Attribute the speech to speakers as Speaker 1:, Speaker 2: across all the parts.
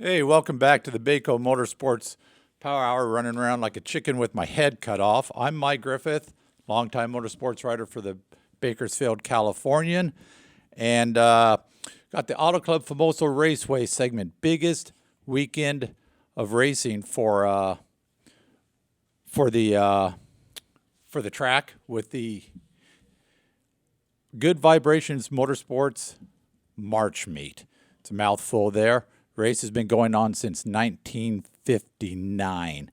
Speaker 1: Hey, welcome back to the Baco Motorsports Power Hour, running around like a chicken with my head cut off. I'm Mike Griffith, longtime motorsports writer for the Bakersfield Californian, and got the Auto Club Famoso Raceway segment, biggest weekend of racing for the track with the Good Vibrations Motorsports March meet. It's a mouthful there. Race has been going on since 1959.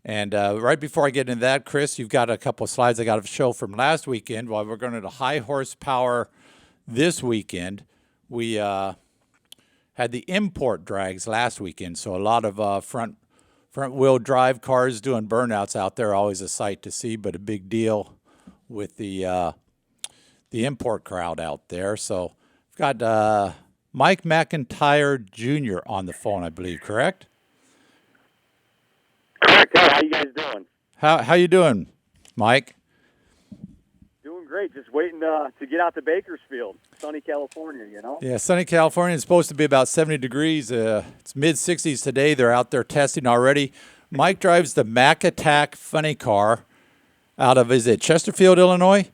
Speaker 1: And right before I get into that, Chris, you've got a couple of slides I got to show from last weekend. While we're going to high horsepower this weekend, we had the import drags last weekend. So a lot of front wheel drive cars doing burnouts out there, always a sight to see, but a big deal with the import crowd out there. So we've got Mike McIntyre Jr. on the phone, I believe, correct?
Speaker 2: Correct. Hey, how you guys doing?
Speaker 1: How you doing, Mike?
Speaker 2: Doing great. Just waiting to get out to Bakersfield, sunny California,
Speaker 1: Yeah, sunny California. It's supposed to be about 70 degrees. It's mid-60s today. They're out there testing already. Mike drives the Mac Attack funny car out of, is it Chesterfield, Illinois?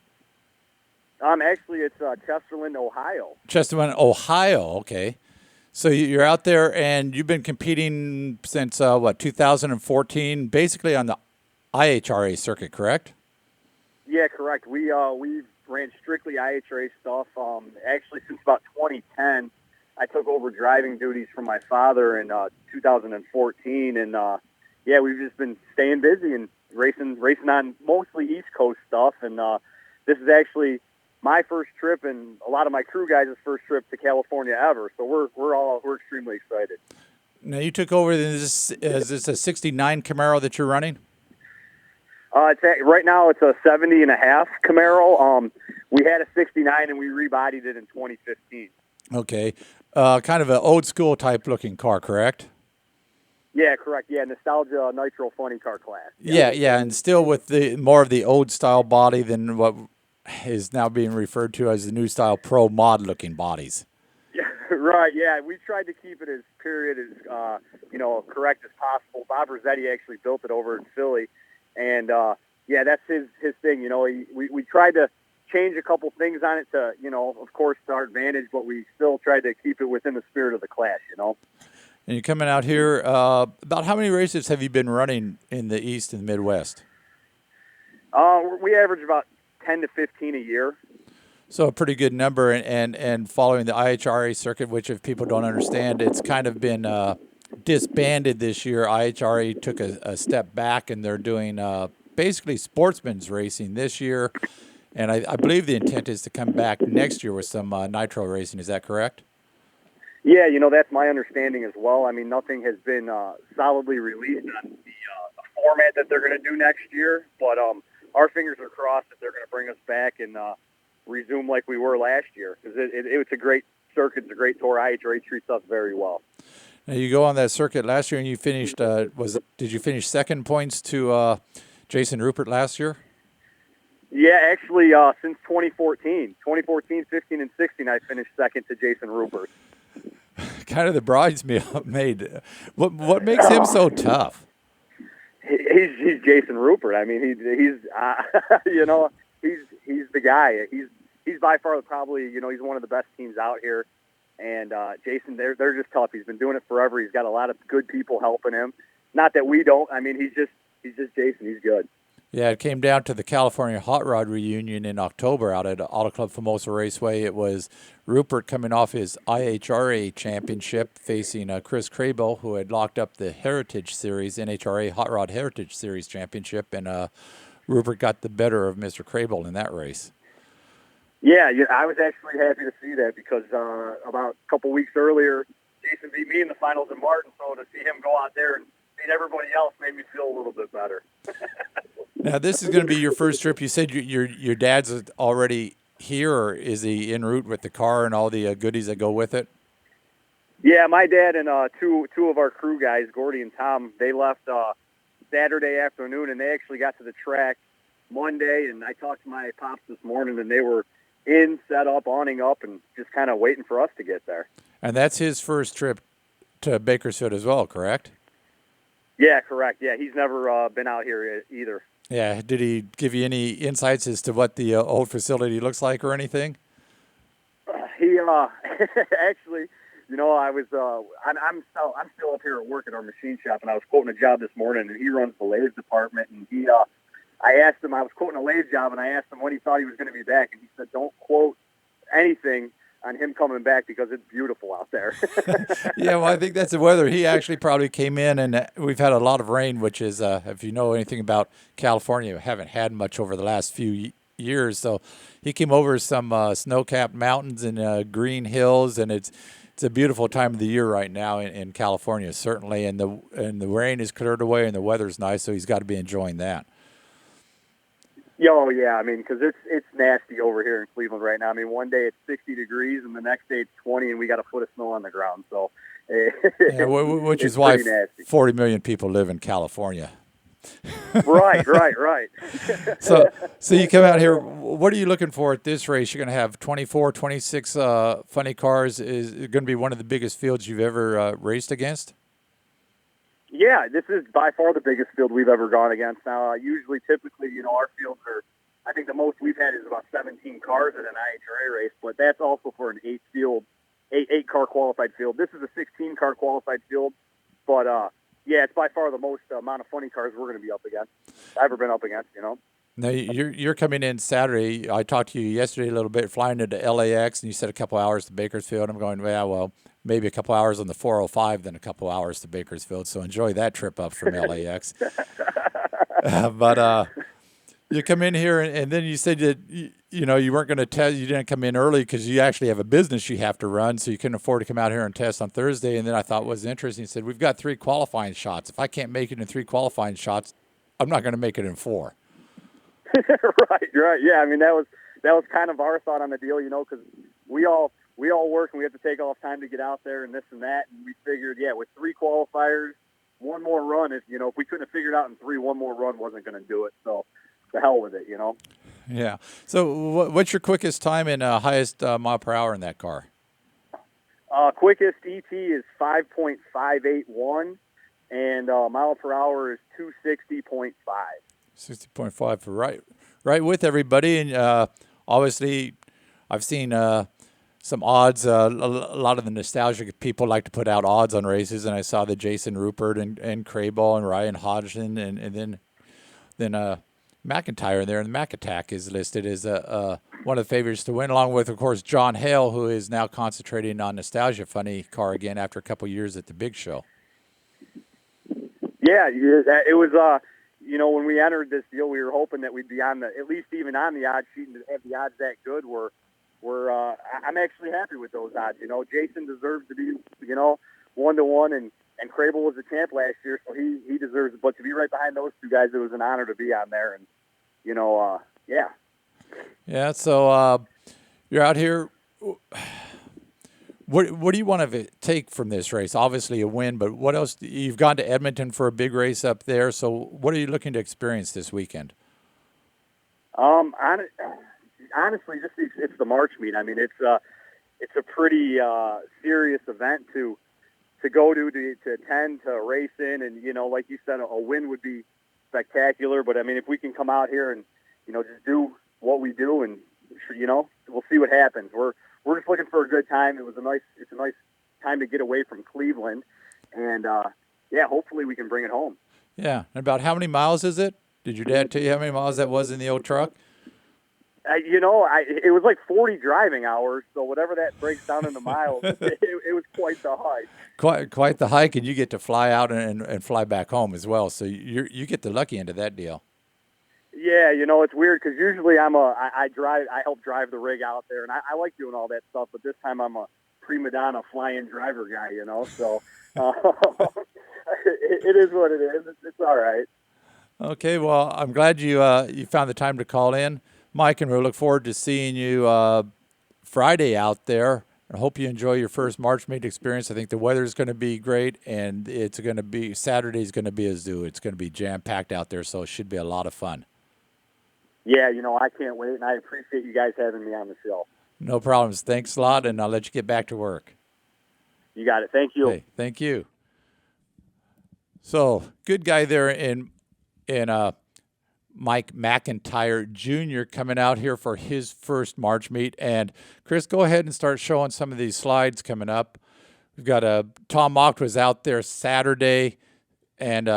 Speaker 2: Actually, it's Chesterland, Ohio.
Speaker 1: Chesterland, Ohio. Okay. So you're out there, and you've been competing since, 2014, basically on the IHRA circuit, correct?
Speaker 2: Yeah, correct. We ran strictly IHRA stuff. Actually, since about 2010, I took over driving duties from my father in 2014, and yeah, we've just been staying busy and racing on mostly East Coast stuff. And this is actually my first trip and a lot of my crew guys' first trip to California ever. So we're extremely excited.
Speaker 1: Now you took over. Is this a '69 Camaro that you're running?
Speaker 2: Right now it's a 70 and a half Camaro. We had a 69 and we rebodied it in 2015.
Speaker 1: Okay, kind of an old school type looking car, correct?
Speaker 2: Yeah, correct. Yeah, nostalgia nitro funny car class.
Speaker 1: Yeah, and still with the more of the old style body than what is now being referred to as the new style pro mod looking bodies.
Speaker 2: Yeah, right. Yeah, we tried to keep it as period as correct as possible. Bob Rossetti actually built it over in Philly, and yeah, that's his thing. We tried to change a couple things on it to of course to our advantage, but we still tried to keep it within the spirit of the class.
Speaker 1: And you're coming out here. About how many races have you been running in the East and Midwest?
Speaker 2: We average about 10 to 15 a year.
Speaker 1: So a pretty good number, and following the IHRA circuit, which if people don't understand, it's kind of been disbanded this year. IHRA took a step back, and they're doing basically sportsman's racing this year. And I believe the intent is to come back next year with some nitro racing. Is that correct?
Speaker 2: Yeah, that's my understanding as well. I mean, nothing has been solidly released on the format that they're going to do next year, but our fingers are crossed that they're going to bring us back and resume like we were last year, because it's a great circuit, it's a great tour. IHRA treats us very well.
Speaker 1: Now you go on that circuit last year, and you finished. Did you finish second points to Jason Rupert last year?
Speaker 2: Yeah, actually, since 2014, 15, and 16, I finished second to Jason Rupert.
Speaker 1: Kind of the bridesmaid. What makes him so tough?
Speaker 2: He's Jason Rupert. I mean, he's he's the guy. He's by far probably he's one of the best teams out here. And Jason, they're just tough. He's been doing it forever. He's got a lot of good people helping him. Not that we don't. I mean, he's just Jason. He's good.
Speaker 1: Yeah, it came down to the California Hot Rod reunion in October out at Auto Club Famoso Raceway. It was Rupert coming off his IHRA championship facing Chris Crable, who had locked up the Heritage Series, NHRA Hot Rod Heritage Series championship, and Rupert got the better of Mr. Crable in that race.
Speaker 2: Yeah, I was actually happy to see that because about a couple weeks earlier, Jason beat me in the finals in Martin, so to see him go out there and beat everybody else made me feel a little bit better.
Speaker 1: Now, this is going to be your first trip. You said your dad's already here, or is he en route with the car and all the goodies that go with it?
Speaker 2: Yeah, my dad and two of our crew guys, Gordy and Tom, they left Saturday afternoon, and they actually got to the track Monday, and I talked to my pops this morning, and they were in, set up, awning up, and just kind of waiting for us to get there.
Speaker 1: And that's his first trip to Bakersfield as well, correct?
Speaker 2: Yeah, correct. Yeah, he's never been out here either.
Speaker 1: Yeah. Did he give you any insights as to what the old facility looks like or anything?
Speaker 2: He actually, I was I'm still up here at work at our machine shop, and I was quoting a job this morning, and he runs the lathe department, and I asked him, I was quoting a lathe job, and I asked him when he thought he was going to be back, and he said, "Don't quote anything on him coming back because it's beautiful out there."
Speaker 1: Yeah, well, I think that's the weather. He actually probably came in, and we've had a lot of rain, which is, if you know anything about California, we haven't had much over the last few years. So he came over some snow-capped mountains and green hills, and it's a beautiful time of the year right now in California, certainly. And the rain is cleared away, and the weather's nice, so he's got to be enjoying that.
Speaker 2: Oh yeah, I mean, because it's nasty over here in Cleveland right now. I mean, one day it's 60 degrees, and the next day it's 20, and we got a foot of snow on the ground. So,
Speaker 1: yeah, which is why 40 million people live in California.
Speaker 2: Right.
Speaker 1: So you come out here. What are you looking for at this race? You're going to have 24, 26 funny cars. Is it going to be one of the biggest fields you've ever raced against?
Speaker 2: Yeah, this is by far the biggest field we've ever gone against. Now, typically, our fields are, I think the most we've had is about 17 cars at an IHRA race, but that's also for an eight car qualified field. This is a 16 car qualified field, but yeah, it's by far the most amount of funny cars we're going to be up against. I've ever been up against,
Speaker 1: Now you're coming in Saturday. I talked to you yesterday a little bit, flying into LAX, and you said a couple hours to Bakersfield. I'm going, yeah, well, maybe a couple hours on the 405, then a couple hours to Bakersfield. So enjoy that trip up from LAX. But you come in here, and then you said that you weren't going to test. You didn't come in early because you actually have a business you have to run, so you couldn't afford to come out here and test on Thursday. And then I thought what was interesting. You said we've got 3 qualifying shots. If I can't make it in 3 qualifying shots, I'm not going to make it in 4.
Speaker 2: Right. Yeah, I mean that was kind of our thought on the deal, because we all work and we have to take off time to get out there and this and that, and we figured, yeah, with 3 qualifiers, one more run, if we couldn't have figured out in 3, one more run wasn't going to do it. So, the hell with it,
Speaker 1: Yeah. So, what's your quickest time and highest mile per hour in that car?
Speaker 2: Quickest ET is 5.581, and mile per hour is 260.5.
Speaker 1: 60.5 for right with everybody, and obviously, I've seen some odds. A lot of the nostalgic people like to put out odds on races, and I saw that Jason Rupert and Crable and Ryan Hodgson and then McIntyre there, and the Mac Attack is listed as one of the favorites to win, along with, of course, John Hale, who is now concentrating on Nostalgia Funny car again after a couple years at the Big Show.
Speaker 2: Yeah, it was. When we entered this deal, we were hoping that we'd be at least even on the odds sheet, and to have the odds that good. I'm actually happy with those odds. Jason deserves to be, 1-to-1, and Crable was the champ last year, so he deserves it. But to be right behind those 2 guys, it was an honor to be on there, and yeah.
Speaker 1: Yeah. So you're out here. What do you want to take from this race? Obviously a win, but what else? You've gone to Edmonton for a big race up there. So what are you looking to experience this weekend?
Speaker 2: Honestly, just it's the March meet. I mean, it's a pretty serious event to go to attend, to race in, and like you said, a win would be spectacular. But I mean, if we can come out here and just do what we do, and we'll see what happens. We're just looking for a good time. It's a nice time to get away from Cleveland, and yeah, hopefully we can bring it home.
Speaker 1: Yeah. And about how many miles is it? Did your dad tell you how many miles that was in the old truck?
Speaker 2: It was like 40 driving hours, so whatever that breaks down into miles, it was quite the hike.
Speaker 1: Quite the hike, and you get to fly out and fly back home as well. So you get the lucky end of that deal.
Speaker 2: Yeah, it's weird because usually I help drive the rig out there, and I like doing all that stuff. But this time I'm a prima donna fly-in driver guy, So it is what it is. It's all right.
Speaker 1: Okay, well, I'm glad you found the time to call in, Mike, and we look forward to seeing you Friday out there. I hope you enjoy your first March meet experience. I think the weather is going to be great, and Saturday's going to be a zoo. It's going to be jam-packed out there, so it should be a lot of fun.
Speaker 2: Yeah, I can't wait, and I appreciate you guys having me on the show.
Speaker 1: No problems. Thanks a lot, and I'll let you get back to work.
Speaker 2: You got it. Thank you.
Speaker 1: Hey, thank you. So good guy there in Mike McIntyre Jr. coming out here for his first March meet. And Chris, go ahead and start showing some of these slides coming up. We've got Tom Mocht was out there Saturday, and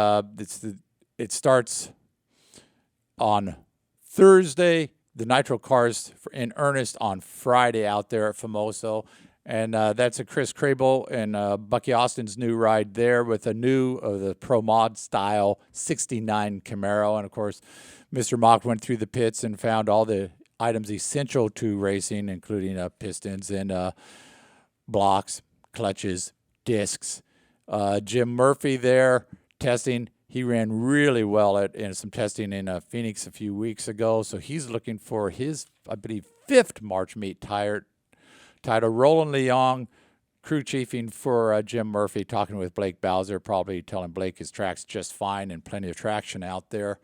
Speaker 1: it starts on Thursday. The Nitro cars in earnest on Friday out there at Famoso. And that's a Chris Crable and Bucky Austin's new ride there with a new the Pro Mod style 69 Camaro. And, of course, Mr. Mock went through the pits and found all the items essential to racing, including pistons and blocks, clutches, discs. Jim Murphy there testing. He ran really well in some testing in Phoenix a few weeks ago. So he's looking for his, I believe, 5th March meet title. Roland Leong, crew chiefing for Jim Murphy, talking with Blake Bowser, probably telling Blake his track's just fine and plenty of traction out there.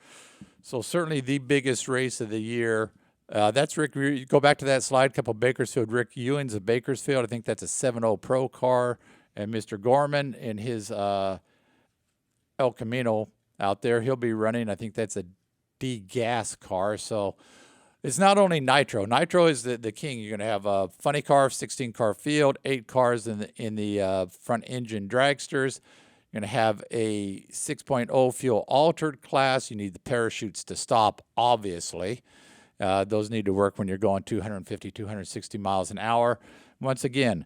Speaker 1: So certainly the biggest race of the year. That's Rick. Go back to that slide, couple Bakersfield. Rick Ewing's of Bakersfield. I think that's a 7.0 Pro car. And Mr. Gorman in his El Camino out there, he'll be running. I think that's a D-gas car. So it's not only Nitro. Nitro is the king. You're going to have a funny car, 16-car field, 8 cars in the front engine dragsters. You're going to have a 6.0 fuel altered class. You need the parachutes to stop, obviously. Those need to work when you're going 250, 260 miles an hour. Once again,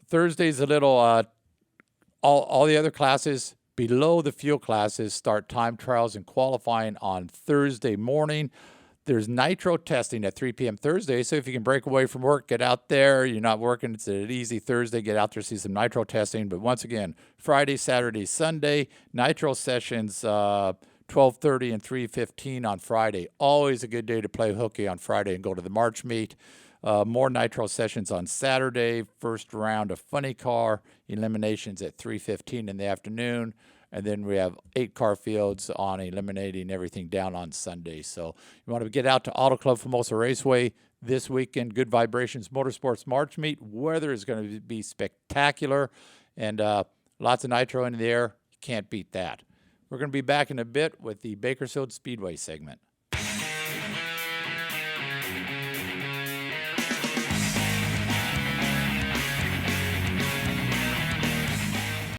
Speaker 1: Thursday's a little, all the other classes below the fuel classes start time trials and qualifying on Thursday morning. There's nitro testing at 3 p.m. Thursday, so if you can break away from work, get out there. You're not working, it's an easy Thursday. Get out there, see some nitro testing. But once again, Friday, Saturday, Sunday, nitro sessions 12:30 and 3:15 on Friday. Always a good day to play hooky on Friday and go to the March meet. More nitro sessions on Saturday. First round of funny car eliminations at 3:15 in the afternoon. And then we have 8 car fields on eliminating everything down on Sunday. So you want to get out to Auto Club Famosa Raceway this weekend. Good Vibrations Motorsports March meet. Weather is going to be spectacular. And lots of nitro in the air. You can't beat that. We're going to be back in a bit with the Bakersfield Speedway segment.